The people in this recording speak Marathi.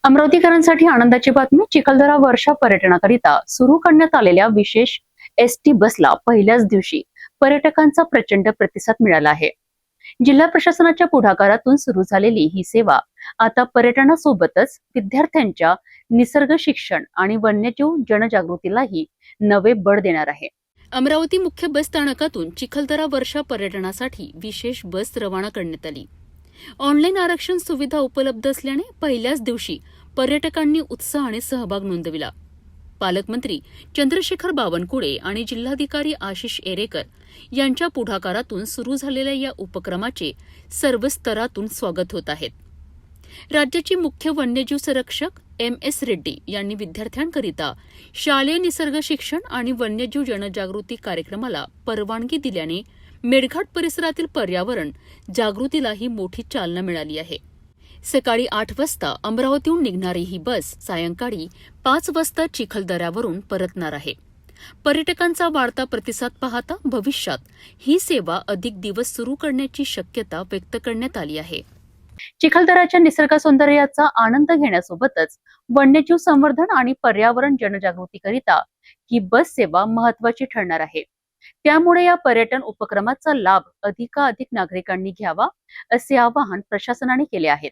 अमरावतीकरांसाठी आनंदाची बातमी. चिखलदरा वर्षा पर्यटनाकरिता सुरू करण्यात आलेल्या विशेष एसटी बसला पहिल्याच दिवशी पर्यटकांचा प्रचंड प्रतिसाद मिळाला आहे. जिल्हा प्रशासनाच्या पुढाकारातून सुरू झालेली ही सेवा आता पर्यटनासोबतच विद्यार्थ्यांच्या निसर्ग शिक्षण आणि वन्यजीव जनजागृतीलाही नवे बळ देणार आहे. अमरावती मुख्य बस स्थानकातून चिखलदरा वर्षा पर्यटनासाठी विशेष बस रवाना करण्यात आली. ऑनलाईन आरक्षण सुविधा उपलब्ध असल्याने पहिल्याच दिवशी पर्यटकांनी उत्साह आणि सहभाग नोंदविला. पालकमंत्री चंद्रशेखर बावनकुळे आणि जिल्हाधिकारी आशिष एरेकर यांच्या पुढाकारातून सुरू झालेल्या या उपक्रमाचे सर्व स्तरातून स्वागत होत आहेत. राज्याचे मुख्य वन्यजीव संरक्षक MS रेड्डी यांनी विद्यार्थ्यांकरिता शालेय निसर्ग शिक्षण आणि वन्यजीव जनजागृती कार्यक्रमाला परवानगी दिल्याने मेळघाट परिसरातील पर्यावरण जागृतीलाही मोठी चालना मिळाली आहे. सकाळी 8 वाजता अमरावतीहून निघणारी ही बस सायंकाळी 5 वाजता चिखलदऱ्यावरून परतणार आहे. पर्यटकांचा वाढता प्रतिसाद पाहता भविष्यात ही सेवा अधिक दिवस सुरू करण्याची शक्यता व्यक्त करण्यात आली आहे. चिखलदऱ्याच्या निसर्ग सौंदर्याचा आनंद घेण्यासोबतच वन्यजीव संवर्धन आणि पर्यावरण जनजागृतीकरिता ही बस सेवा महत्वाची ठरणार आहे. त्यामुळे या पर्यटन उपक्रमाचा लाभ अधिकाधिक नागरिकांनी घ्यावा असे आवाहन प्रशासनाने केले आहे.